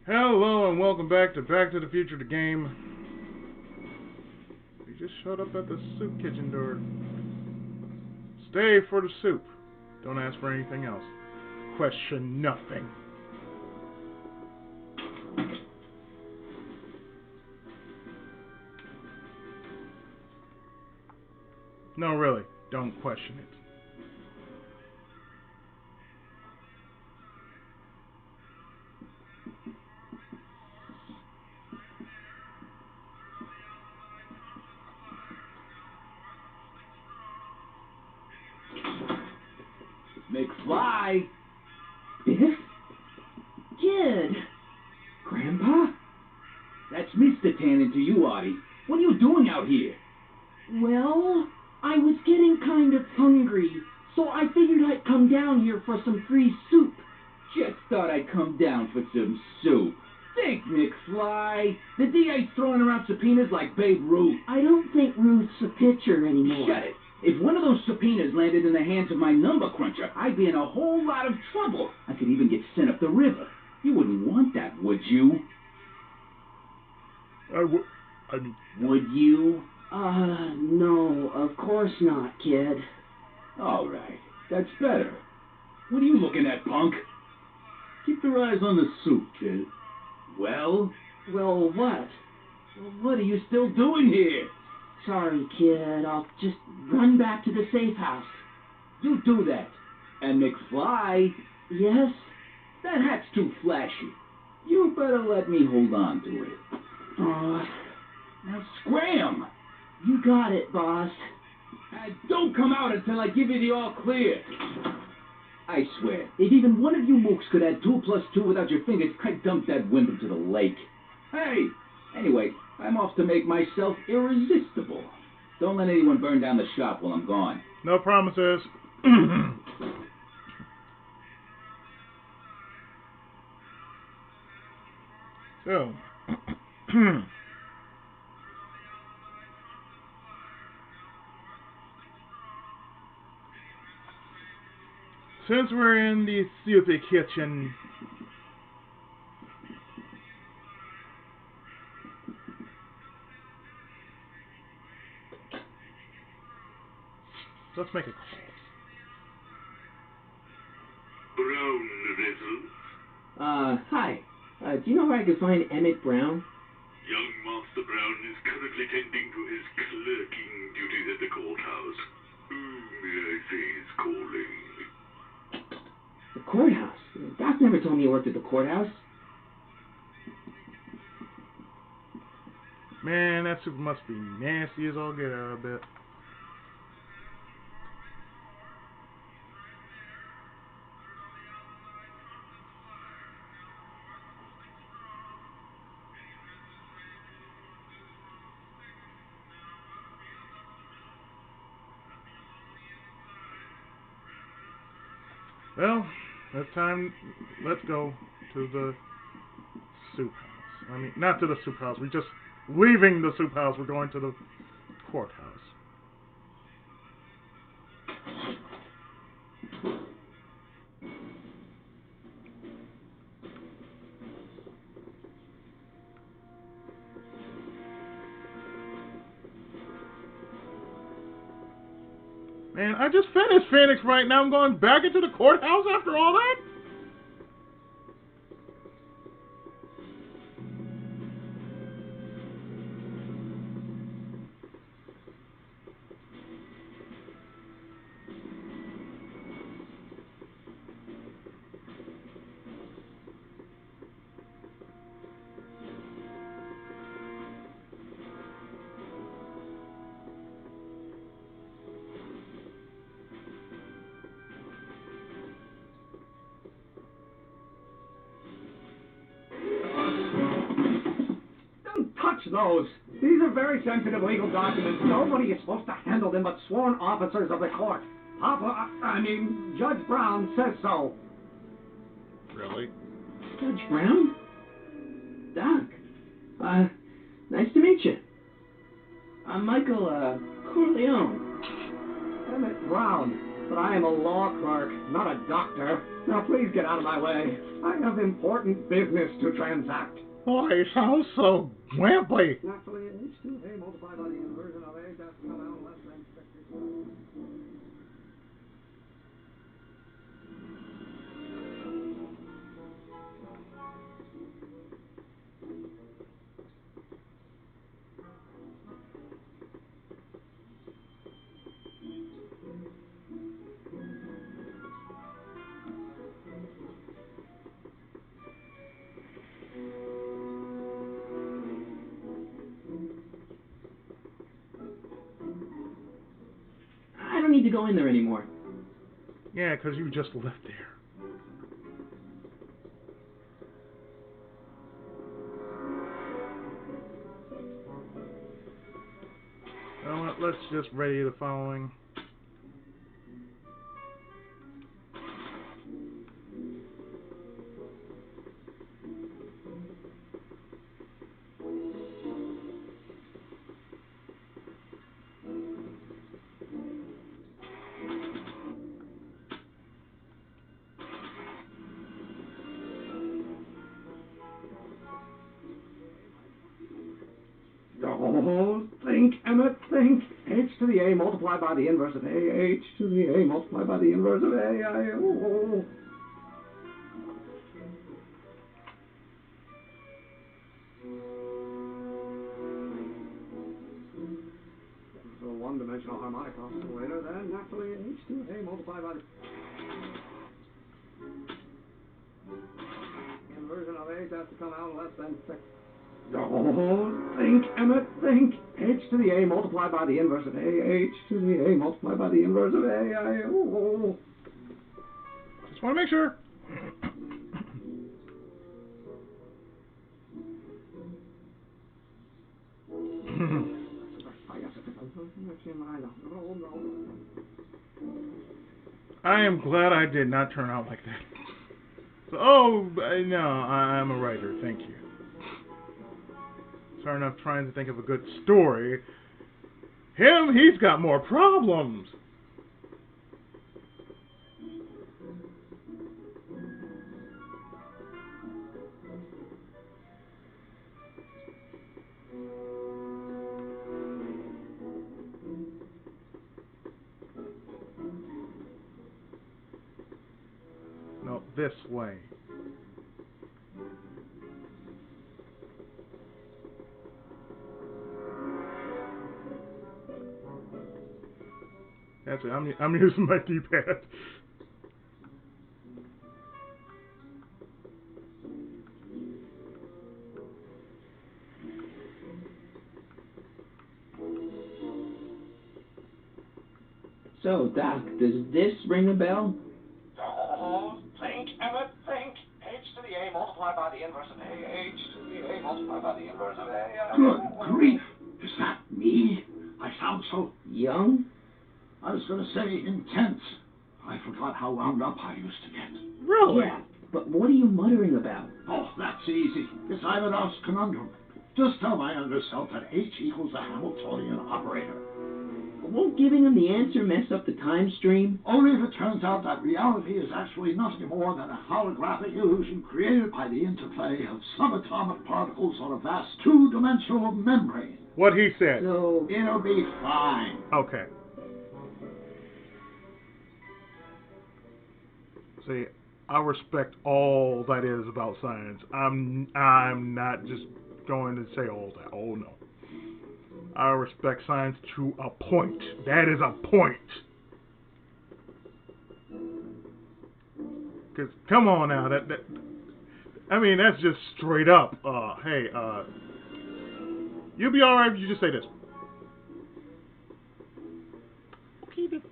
Hello and welcome back to the Future, the game. We just showed up at the soup kitchen door. Stay for the soup. Don't ask for anything else. Question nothing. No, really, don't question it. McFly? Biff? Kid? Grandpa? That's Mr. Tannin to you, Artie. What are you doing out here? Well, I was getting kind of hungry, so I figured I'd come down here for some free soup. Just thought I'd come down for some soup. Think, McFly. The DA's throwing around subpoenas like Babe Ruth. I don't think Ruth's a pitcher anymore. Shut it. If one of those subpoenas landed in the hands of my number cruncher, I'd be in a whole lot of trouble. I could even get sent up the river. You wouldn't want that, would you? Would you? No, of course not, kid. All right, that's better. What are you looking at, punk? Keep your eyes on the soup, kid. Well, what? what are you still doing here? Sorry, kid. I'll just run back to the safe house. You do that. And McFly, Yes? that hat's too flashy. You better let me hold on to it. Now scram! You got it, boss. Don't come out until I give you the all clear. I swear, if even one of you mooks could add 2 plus 2 without your fingers, I'd dump that wimp into the lake. Hey! Anyway, I'm off to make myself irresistible. Don't let anyone burn down the shop while I'm gone. No promises. So, since we're in the soupy kitchen, let's make a call. Brown vessels. Hi. Do you know where I can find Emmett Brown? Young Master Brown is currently tending to his clerking duties at the courthouse. Who may I say is calling? The courthouse? Doc never told me he worked at the courthouse. Man, that soup must be nasty as all get out, I bet. Well, it's time. Let's go to the soup house. I mean, not to the soup house. We're just leaving the soup house. We're going to the courthouse. Man, I just finished Phoenix right now. I'm going back into the courthouse after all that? Those. These are very sensitive legal documents. Nobody is supposed to handle them but sworn officers of the court. Judge Brown says so. Really? Judge Brown? Doc. Nice to meet you. I'm Michael, Corleone. Emmett Brown. But I am a law clerk, not a doctor. Now please get out of my way. I have important business to transact. Oh, he sounds so wimpy. Naturally, H2A multiplied by the inversion of A does come out less than 60. I don't need to go in there anymore. Yeah, 'cause you just left there. You know what? Let's just ready the following. Don't think, Emmett, think. H to the A multiplied by the inverse of A. H to the A multiplied by the inverse of A. So one-dimensional harmonic oscillator, then naturally H to A multiplied by the inversion of A has to come out less than 6. Don't think, Emmett, think. H to the A multiplied by the inverse of A. H to the A multiplied by the inverse of A. Just want to make sure. I am glad I did not turn out like that. So, no, I'm a writer. Thank you. Sorry, enough trying to think of a good story. He's got more problems. No, this way. That's it. I'm using my D-pad. So, Doc, does this ring a bell? Think, Emmett, think. H to the A multiplied by the inverse of A. H to the A multiplied by the inverse of A. Good grief! Is that me? I sound so... Young? I was going to say intense. I forgot how wound up I used to get. Really? Yeah, but what are you muttering about? Oh, that's easy. It's Ivanhoe's conundrum. Just tell my younger self that H equals a Hamiltonian operator. Won't giving him the answer mess up the time stream? Only if it turns out that reality is actually nothing more than a holographic illusion created by the interplay of subatomic particles on a vast two-dimensional membrane. What he said. So, It'll be fine. Okay. See, I respect all that is about science. I'm not just going to say all that. Oh no. I respect science to a point. That is a point. Cause come on now, I mean that's just straight up. Hey, you'll be all right if you just say this. Okay.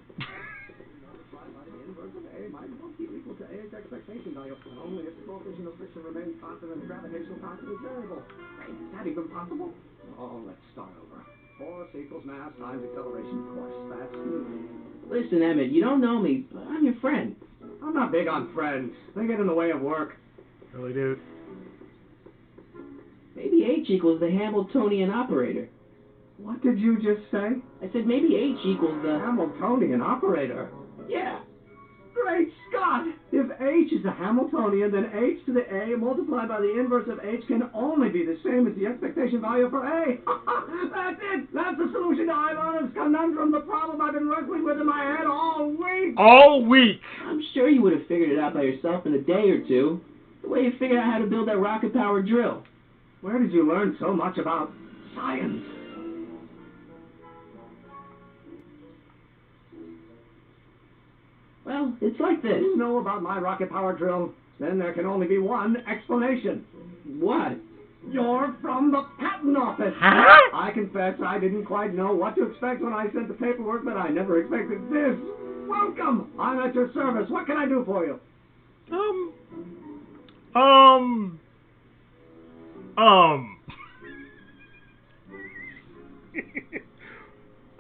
Expectation value, and only if the coefficient of friction remains constant and the gravitational constant is variable. Is that even possible? Oh, let's start over. Force equals mass times acceleration. Of course, that's new. listen, Emmett, you don't know me, but I'm your friend. I'm not big on friends. They get in the way of work. Really, dude? Maybe H equals the Hamiltonian operator. What did you just say? I said maybe H equals the... Hamiltonian operator? Yeah. Great Scott! If h is a Hamiltonian, then h to the a multiplied by the inverse of h can only be the same as the expectation value for a. That's it! That's the solution to Ivan's conundrum, the problem I've been wrestling with in my head all week! All week! I'm sure you would have figured it out by yourself in a day or two. The way you figured out how to build that rocket-powered drill. Where did you learn so much about science? Well, it's like this. You know about my rocket power drill? Then there can only be one explanation. What? You're from the patent office. Huh? I confess I didn't quite know what to expect when I sent the paperwork, but I never expected this. Welcome. I'm at your service. What can I do for you?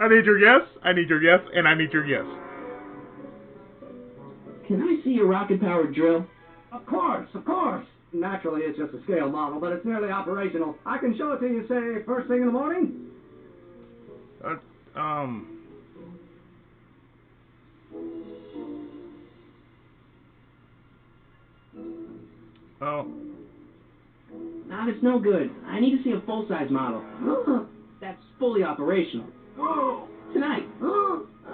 I need your guess, I need your guess, and I need your guess. Can I see your rocket-powered drill? Of course, of course. Naturally, it's just a scale model, but it's nearly operational. I can show it to you, say, first thing in the morning. Oh. Nah, it's no good. I need to see a full-size model. That's fully operational. Tonight.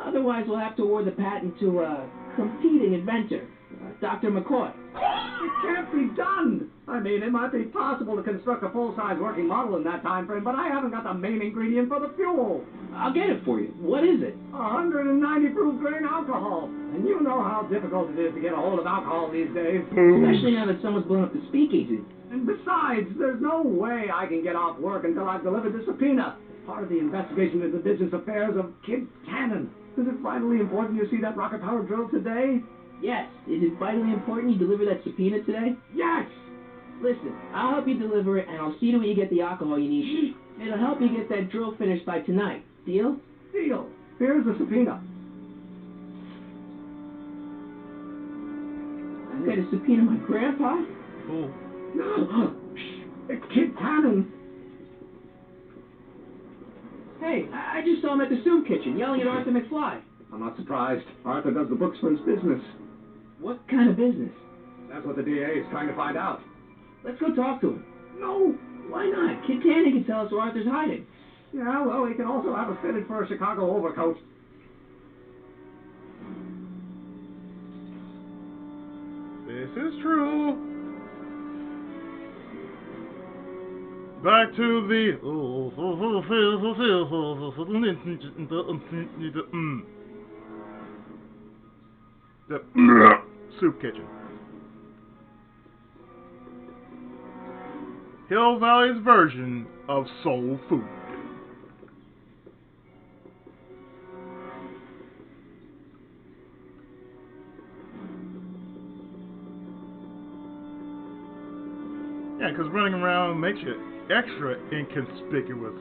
Otherwise, we'll have to award the patent to a competing inventor, Dr. McCoy. It can't be done. I mean, it might be possible to construct a full-size working model in that time frame, but I haven't got the main ingredient for the fuel. I'll get it for you. What is it? 190 proof grain alcohol. And you know how difficult it is to get a hold of alcohol these days. Especially now that someone's blown up the speakeasy. And besides, there's no way I can get off work until I've delivered the subpoena. Part of the investigation into the business affairs of Kid Cannon. Is it vitally important you see that rocket power drill today? Yes. Is it vitally important you deliver that subpoena today? Yes! Listen, I'll help you deliver it, and I'll see to it you get the alcohol you need. It'll help you get that drill finished by tonight. Deal? Deal. Here's the subpoena. I've got to subpoena my grandpa? Oh. It's Kid Cannon. Hey, I just saw him at the soup kitchen yelling at Arthur McFly. I'm not surprised. Arthur does the books for his business. What kind of business? That's what the DA is trying to find out. Let's go talk to him. No. Why not? Kid Cannon can tell us where Arthur's hiding. Yeah, well, he can also have us fitted for a Chicago overcoat. This is true. Back to the soup kitchen. Hill Valley's version of soul food. Yeah, because running around makes you extra inconspicuous.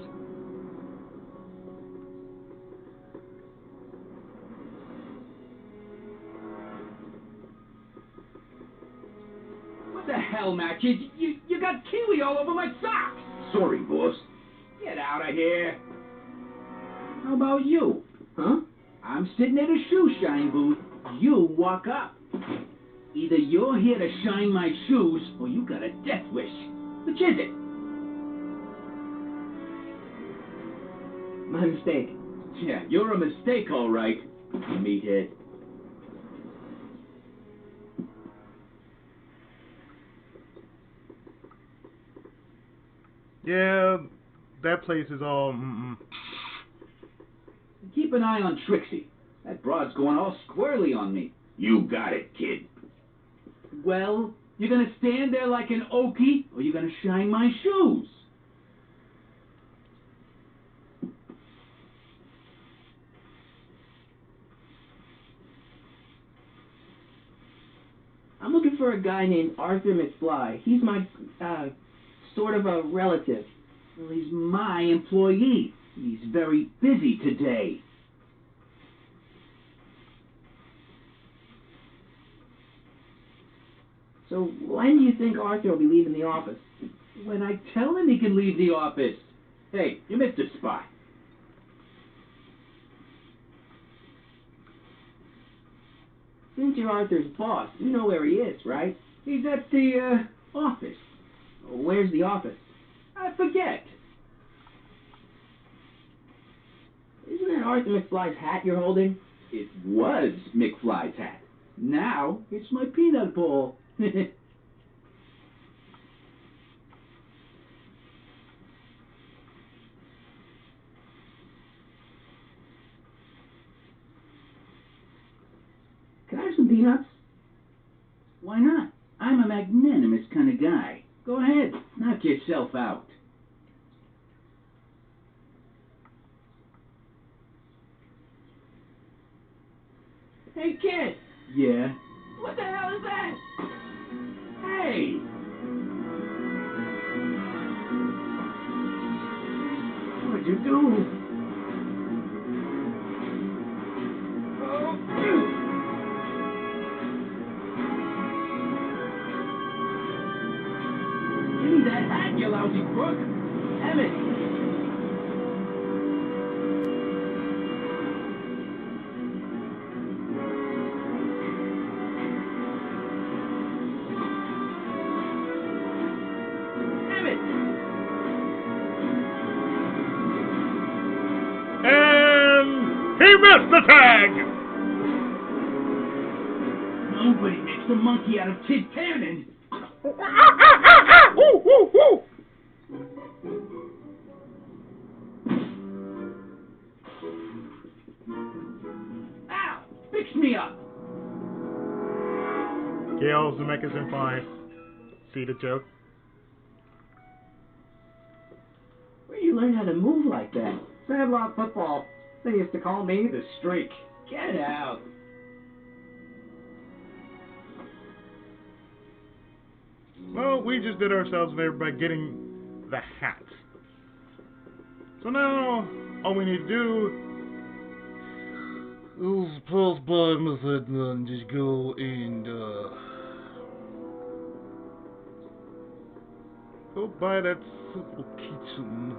What the hell, Matt? You got kiwi all over my socks! Sorry, boss. Get out of here. How about you? Huh? I'm sitting at a shoe shine booth. You walk up. Either you're here to shine my shoes, or you got a death wish. Which is it? My mistake. Yeah, you're a mistake, all right, meathead. Yeah, that place is all. Keep an eye on Trixie. That broad's going all squirrely on me. You got it, kid. Well, you're gonna stand there like an okie, or you're gonna shine my shoes. I'm looking for a guy named Arthur McFly. He's my, sort of a relative. Well, he's my employee. He's very busy today. So when do you think Arthur will be leaving the office? When I tell him he can leave the office. Hey, you missed a spot. Since you're Arthur's boss, you know where he is, right? He's at the, office. Where's the office? I forget. Isn't that Arthur McFly's hat you're holding? It was McFly's hat. Now it's my peanut bowl. Can I have some peanuts? Why not? I'm a magnanimous kind of guy. Go ahead, knock yourself out. Hey, kid! Yeah? What the hell is that? Hey! What'd you do? Give me that hat, you lousy crook! Emmett! And he missed the tag! Nobody makes a monkey out of Kid Cannon! Woo, woo, woo! Ow! Fix me up! Gail Zemeckis in 5. See the joke? Where you learn how to move like that? Sandlot football. They used to call me the Streak. Get out! Well, we just did ourselves a favor by getting the hat. So now, all we need to do is pause by method and just go and go buy that simple kitchen.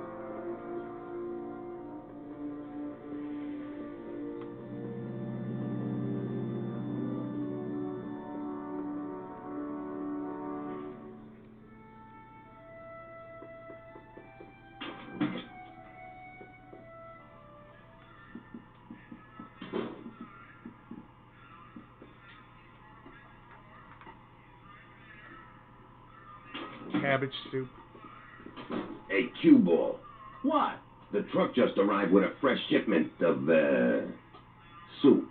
Cabbage soup. Hey, cue ball. What? The truck just arrived with a fresh shipment of, soup.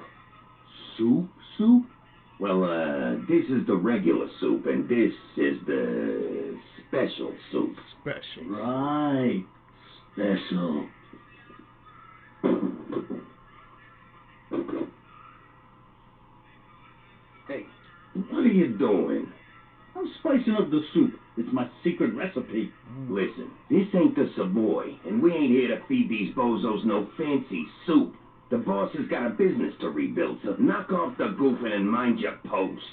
Soup? Soup? Well, this is the regular soup, and this is the special soup. Special. Right. Special. Hey, what are you doing? I'm spicing up the soup. It's my secret recipe. Listen, this ain't the Savoy, and we ain't here to feed these bozos no fancy soup. The boss has got a business to rebuild, so knock off the goofing and mind your post.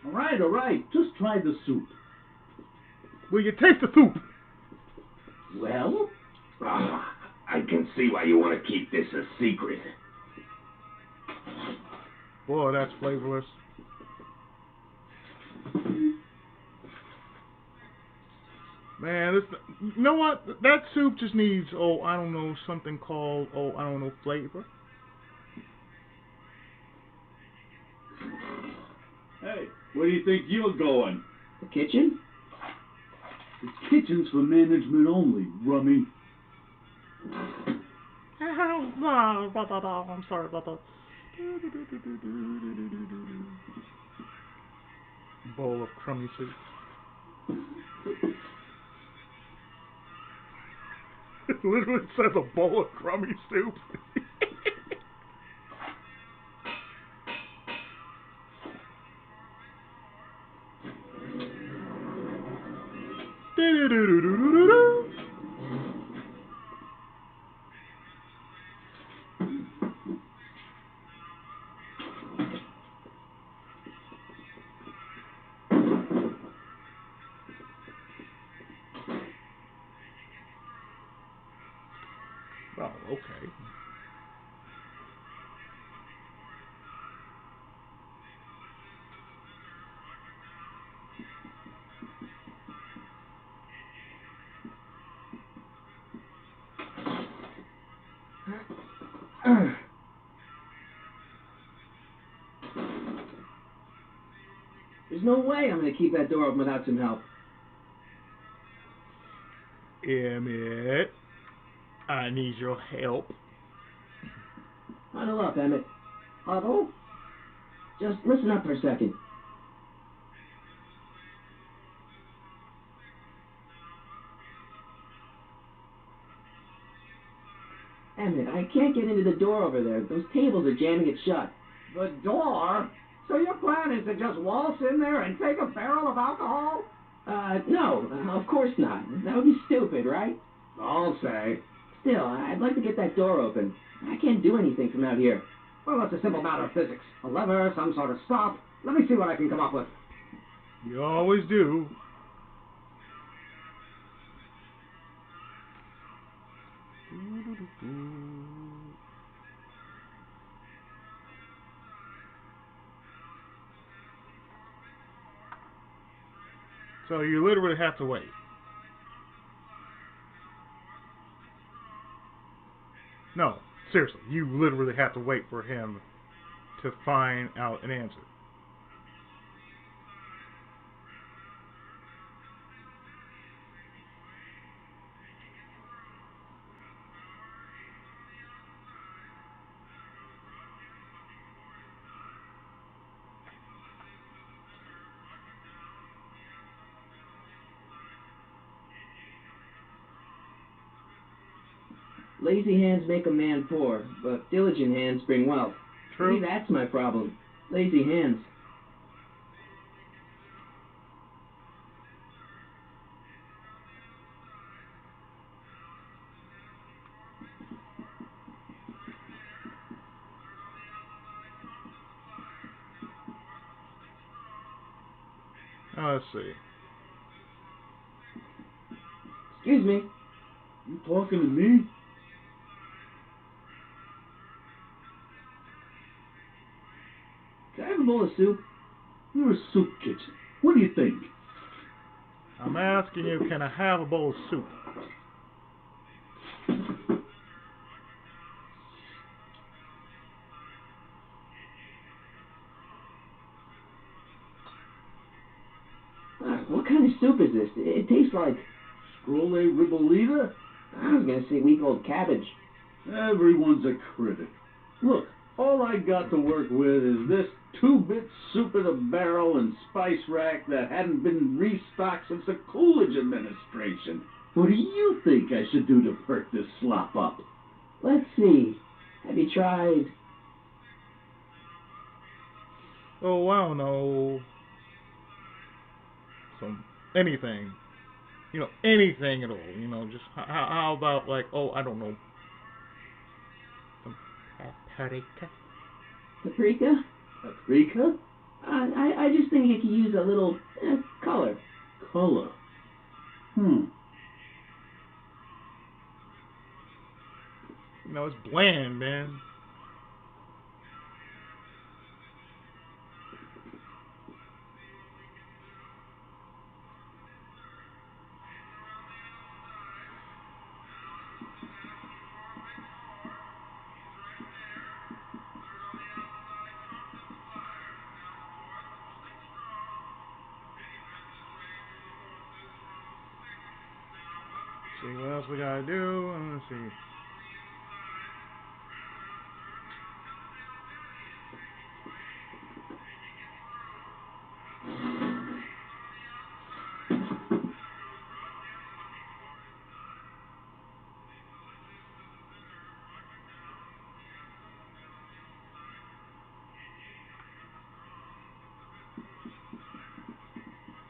All right. Just try the soup. Will you taste the soup? Well? Ah, I can see why you want to keep this a secret. Boy, that's flavorless. Man, this, you know what? That soup just needs, I don't know, something called, flavor. Hey, where do you think you're going? The kitchen? The kitchen's for management only, rummy. I'm sorry about that. Bowl of crummy soup. It literally says a bowl of crummy soup. Oh, okay. There's no way I'm gonna keep that door open without some help. Emmett, I need your help. Huddle up, Emmett. Huddle? Just listen up for a second. Emmett, I can't get into the door over there. Those tables are jamming it shut. The door? So your plan is to just waltz in there and take a barrel of alcohol? No, of course not. That would be stupid, right? I'll say. Still, I'd like to get that door open. I can't do anything from out here. Well, it's a simple matter of physics. A lever, some sort of stop. Let me see what I can come up with. You always do. So you literally have to wait. No, seriously, you literally have to wait for him to find out an answer. Lazy hands make a man poor, but diligent hands bring wealth. True. Maybe that's my problem. Lazy hands. Let's see. Excuse me. You talking to me? Can I have a bowl of soup? You're a soup kitchen. What do you think? I'm asking you, can I have a bowl of soup? What kind of soup is this? It tastes like... Scrolle ribolita? I was gonna say week-old cabbage. Everyone's a critic. Look, all I got to work with is this 2-bit soup in a barrel and spice rack that hadn't been restocked since the Coolidge administration. What do you think I should do to perk this slop up? Let's see. Have you tried... Oh, I don't know. Anything. You know, anything at all. You know, just how about, like, oh, I don't know. Some paprika? Paprika? Paprika? I just think it could use a little color. Color? You know, it's bland, man. See what else we gotta do. Let's see.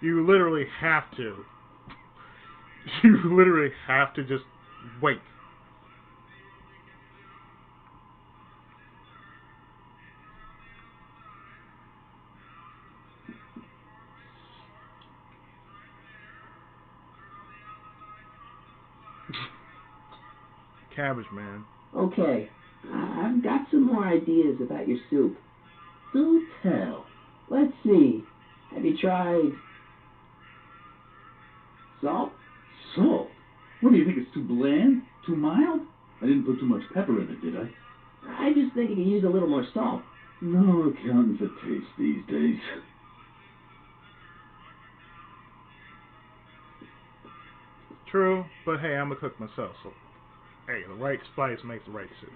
You literally have to. You literally have to just wait. Cabbage, man. Okay, I've got some more ideas about your soup. Do tell. Let's see. Have you tried... salt? Salt? What do you think, it's too bland? Too mild? I didn't put too much pepper in it, did I? I just think it could use a little more salt. No accounting for taste these days. True, but hey, I'm a cook myself, so hey, the right spice makes the right soup.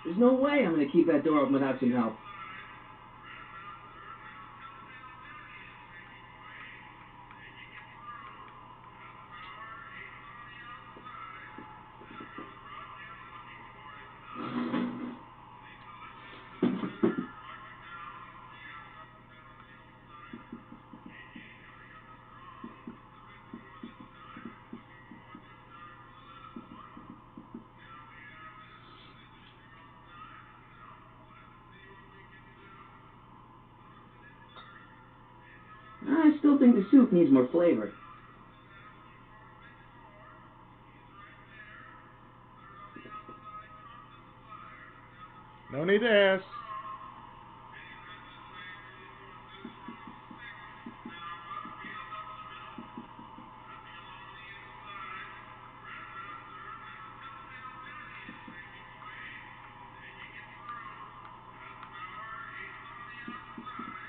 There's no way I'm gonna keep that door open without some help. I still think the soup needs more flavor. No need to ask.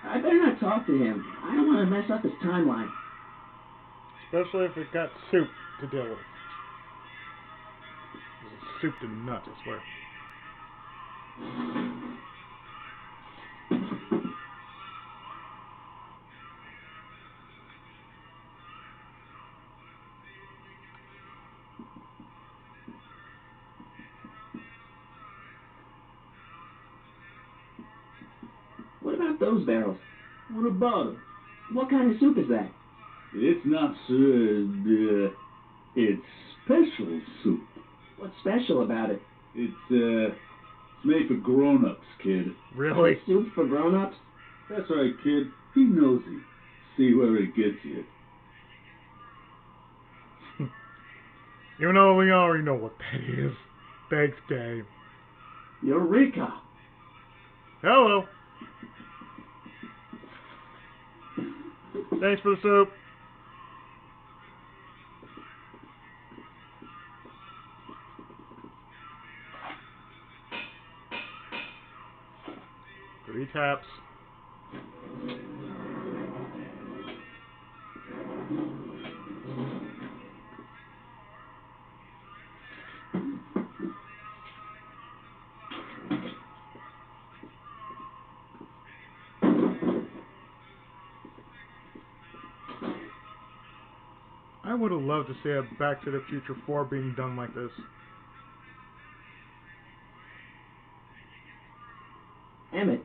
I better not talk to him. I don't want to mess up his timeline. Especially if it got soup to deal with. It's soup to nuts, I swear. What about those barrels? What about them? What kind of soup is that? It's not, it's special soup. What's special about it? It's made for grown-ups, kid. Really? Soup for grown-ups? That's right, kid. Be nosy. See where it gets you. Even though we already know what that is. Thanks, game. Eureka! Hello. Thanks for the soup. Three taps. I would have loved to see a Back to the Future 4 being done like this. Emmett.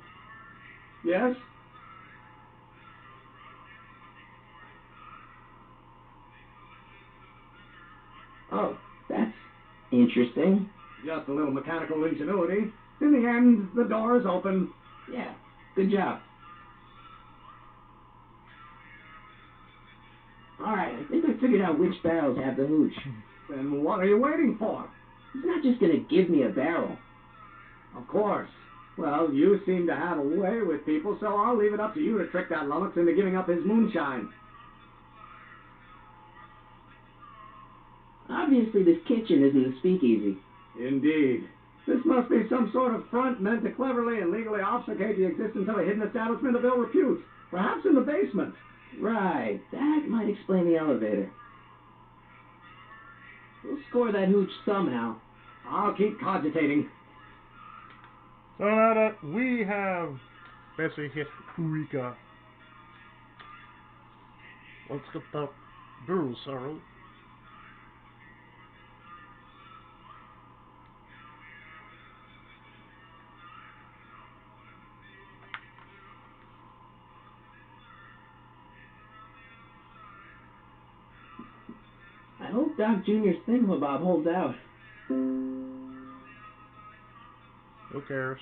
Yes? Oh, that's interesting. Just a little mechanical ingenuity. In the end, the door is open. Yeah, good job. Alright, I think I figured out which barrels have the hooch. Then what are you waiting for? He's not just gonna give me a barrel. Of course. Well, you seem to have a way with people, so I'll leave it up to you to trick that lummox into giving up his moonshine. Obviously, this kitchen isn't a speakeasy. Indeed. This must be some sort of front meant to cleverly and legally obfuscate the existence of a hidden establishment of ill repute. Perhaps in the basement. Right, that might explain the elevator. We'll score that hooch somehow. I'll keep cogitating. So now that we have basically hit Eureka, let's get that barrel, Sarah. I hope Doc Jr.'s thingamabob holds out. Who cares?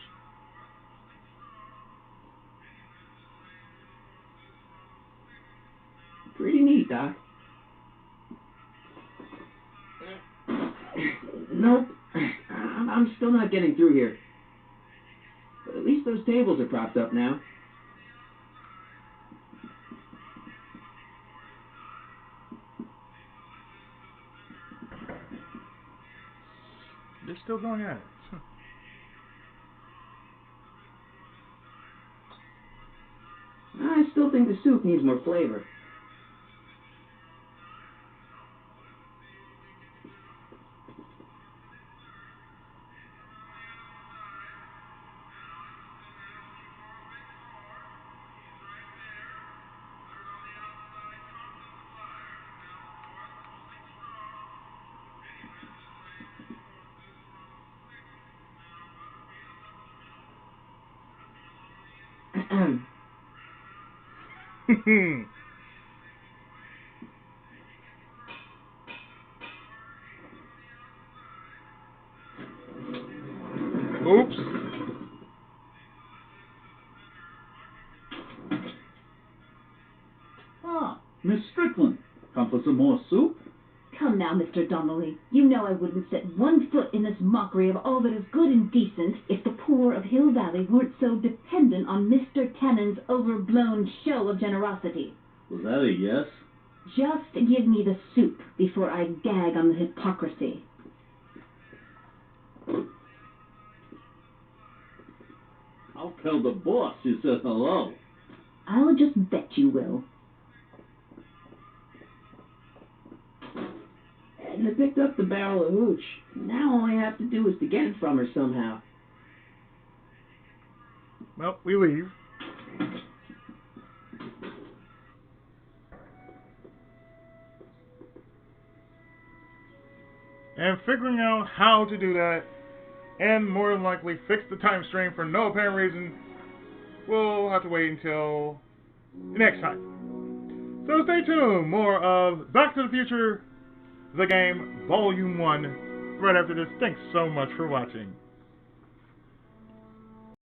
Pretty neat, Doc. Nope. I'm still not getting through here. But at least those tables are propped up now. They're still going at it. I still think the soup needs more flavor. Oops. Ah, Miss Strickland. Come for some more soup? Come now, Mr. Donnelly. You know I wouldn't set one foot in this mockery of all that is good and decent if the poor of Hill Valley weren't so dependent on Mr. Tennant's overblown show of generosity. Was that a yes? Just give me the soup before I gag on the hypocrisy. I'll tell the boss you said hello. I'll just bet you will. Edna picked up the barrel of hooch. Now all I have to do is to get it from her somehow. Well, we leave. And figuring out how to do that, and more than likely fix the time strain for no apparent reason, we'll have to wait until next time. So stay tuned, more of Back to the Future, the game, Volume 1, right after this. Thanks so much for watching.